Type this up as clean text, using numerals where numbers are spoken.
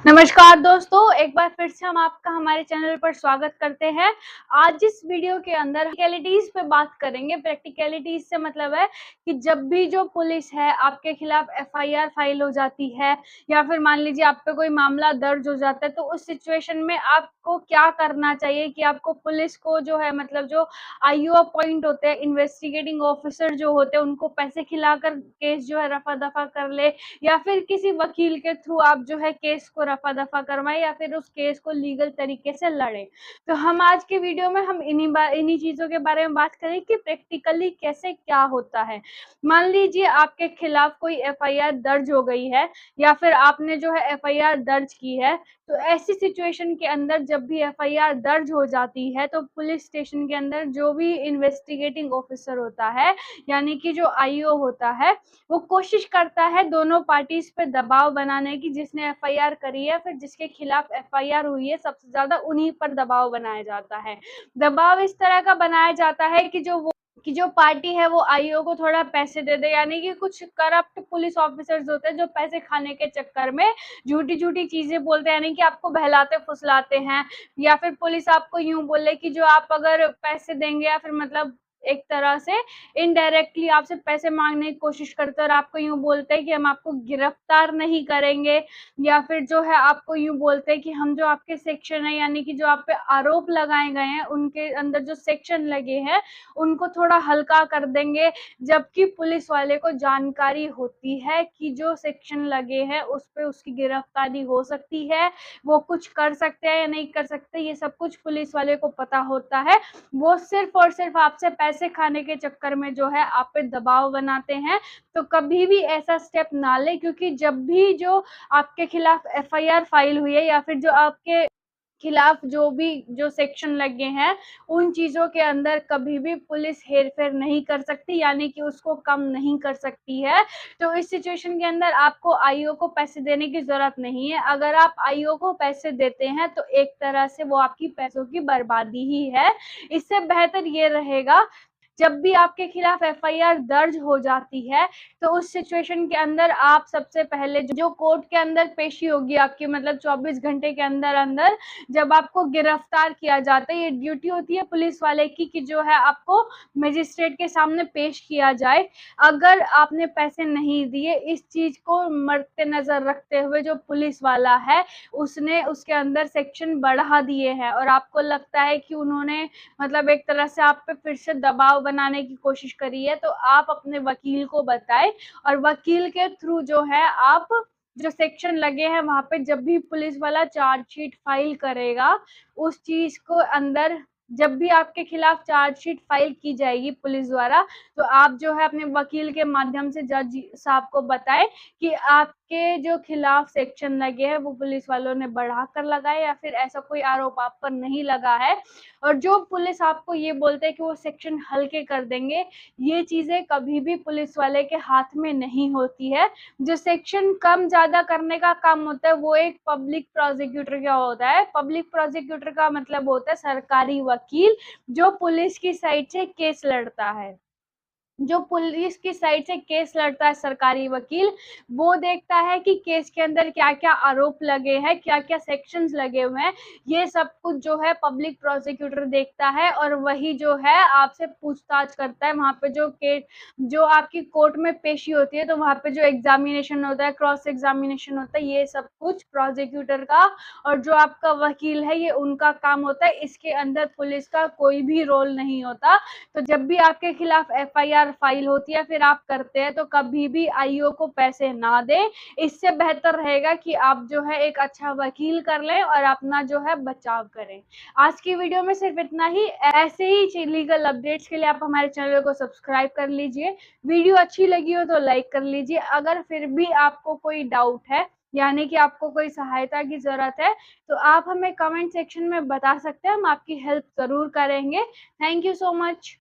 नमस्कार दोस्तों, एक बार फिर से हम आपका हमारे चैनल पर स्वागत करते हैं। आज इस वीडियो के अंदर प्रैक्टिकलिटीज पे बात करेंगे। प्रैक्टिकलिटीज से मतलब है कि जब भी जो पुलिस है आपके खिलाफ एफआईआर फाइल हो जाती है या फिर मान लीजिए आप पे कोई मामला दर्ज हो जाता है, तो उस सिचुएशन में आपको क्या करना चाहिए कि आपको पुलिस को जो है मतलब जो आईओ अपॉइंट होते हैं, इन्वेस्टिगेटिंग ऑफिसर जो होते हैं, उनको पैसे खिलाकर केस जो है रफा दफा कर ले या फिर किसी वकील के थ्रू आप जो है केस को रफा दफा करवाएं या फिर उस केस को लीगल तरीके से लड़े। तो हम आज के वीडियो में हम इन्हीं चीजों के बारे में बात करें कि प्रैक्टिकली कैसे क्या होता है। मान लीजिए आपके खिलाफ कोई एफआईआर दर्ज हो गई है या फिर आपने जो है एफआईआर दर्ज की है, तो ऐसी सिचुएशन के अंदर जब भी एफआईआर दर्ज हो जाती है तो पुलिस स्टेशन के अंदर जो भी इन्वेस्टिगेटिंग ऑफिसर होता है यानी कि जो आईओ होता है, वो कोशिश करता है दोनों पार्टीज पे दबाव बनाने की। जिसने एफआईआर करी है फिर जिसके खिलाफ एफआईआर हुई है, सबसे ज्यादा उन्हीं पर दबाव बनाया जाता है। दबाव इस तरह का बनाया जाता है कि जो पार्टी है वो आईओ को थोड़ा पैसे दे दे, यानी कि कुछ करप्ट पुलिस ऑफिसर्स होते हैं जो पैसे खाने के चक्कर में झूठी झूठी चीजें बोलते हैं, यानी कि आपको बहलाते फुसलाते हैं। या फिर पुलिस आपको यूं बोले कि जो आप अगर पैसे देंगे या फिर मतलब एक तरह से इनडायरेक्टली आपसे पैसे मांगने की कोशिश करते हैं और आपको यूं बोलते हैं कि हम आपको गिरफ्तार नहीं करेंगे, या फिर जो है आपको यूं बोलते हैं कि हम जो आपके सेक्शन है यानी कि जो आप पे आरोप लगाए गए हैं उनके अंदर जो सेक्शन लगे हैं उनको थोड़ा हल्का कर देंगे। जबकि पुलिस वाले को जानकारी होती है कि जो सेक्शन लगे हैं उस पे उसकी गिरफ्तारी हो सकती है, वो कुछ कर सकते हैं या नहीं कर सकते, ये सब कुछ पुलिस वाले को पता होता है। वो सिर्फ और सिर्फ आपसे पैसे खाने के चक्कर में जो है आप पे दबाव बनाते हैं। तो कभी भी ऐसा स्टेप ना ले, क्योंकि जब भी जो आपके खिलाफ एफआईआर फाइल हुई है या फिर जो आपके खिलाफ जो भी जो सेक्शन लगे हैं उन चीजों के अंदर कभी भी पुलिस हेरफेर नहीं कर सकती, यानी कि उसको कम नहीं कर सकती है। तो इस सिचुएशन के अंदर आपको आईओ को पैसे देने की जरूरत नहीं है। अगर आप आईओ को पैसे देते हैं तो एक तरह से वो आपकी पैसों की बर्बादी ही है। इससे बेहतर ये रहेगा, जब भी आपके खिलाफ एफआईआर दर्ज हो जाती है तो उस सिचुएशन के अंदर आप सबसे पहले जो कोर्ट के अंदर पेशी होगी आपकी, मतलब 24 घंटे के अंदर अंदर जब आपको गिरफ्तार किया जाता है, ये ड्यूटी होती है पुलिस वाले की कि जो है आपको मजिस्ट्रेट के सामने पेश किया जाए। अगर आपने पैसे नहीं दिए, इस चीज को मद्दे नजर रखते हुए जो पुलिस वाला है उसने उसके अंदर सेक्शन बढ़ा दिए हैं और आपको लगता है कि उन्होंने मतलब एक तरह से आप पे फिर से दबाव बनाने की कोशिश करी है, तो आप अपने वकील को बताएं और वकील के थ्रू जो है आप जो सेक्शन लगे हैं वहां पे जब भी पुलिस वाला चार्जशीट फाइल करेगा उस चीज को अंदर, जब भी आपके खिलाफ चार्जशीट फाइल की जाएगी पुलिस द्वारा, तो आप जो है अपने वकील के माध्यम से जज साहब को बताएं कि आपके जो खिलाफ सेक्शन लगे हैं वो पुलिस वालों ने बढ़ाकर लगाए या फिर ऐसा कोई आरोप आप पर नहीं लगा है। और जो पुलिस आपको ये बोलते हैं कि वो सेक्शन हल्के कर देंगे, ये चीजें कभी भी पुलिस वाले के हाथ में नहीं होती है। जो सेक्शन कम ज्यादा करने का काम होता है वो एक पब्लिक प्रोसिक्यूटर का होता है। पब्लिक प्रोसिक्यूटर का मतलब होता है सरकारी वकील, जो पुलिस की साइड से केस लड़ता है। जो पुलिस की साइड से केस लड़ता है सरकारी वकील, वो देखता है कि केस के अंदर क्या क्या आरोप लगे हैं, क्या क्या सेक्शंस लगे हुए हैं, ये सब कुछ जो है पब्लिक प्रोसिक्यूटर देखता है और वही जो है आपसे पूछताछ करता है। वहां पे जो आपकी कोर्ट में पेशी होती है तो वहां पे जो एग्जामिनेशन होता है, क्रॉस एग्जामिनेशन होता है, ये सब कुछ प्रोसिक्यूटर का और जो आपका वकील है ये उनका काम होता है। इसके अंदर पुलिस का कोई भी रोल नहीं होता। तो जब भी आपके खिलाफ एफआईआर फाइल होती है फिर आप करते हैं तो कभी भी आईओ को पैसे ना दें। इससे बेहतर रहेगा कि आप जो है एक अच्छा वकील कर लें और अपना जो है बचाव करें। आज की वीडियो में सिर्फ इतना ही। ऐसे ही लीगल अपडेट्स के लिए आप हमारे चैनल को सब्सक्राइब कर लीजिए। वीडियो अच्छी लगी हो तो लाइक कर लीजिए। अगर फिर भी आपको कोई डाउट है यानी कि आपको कोई सहायता की जरूरत है तो आप हमें कमेंट सेक्शन में बता सकते हैं, हम आपकी हेल्प जरूर करेंगे। Thank you so much.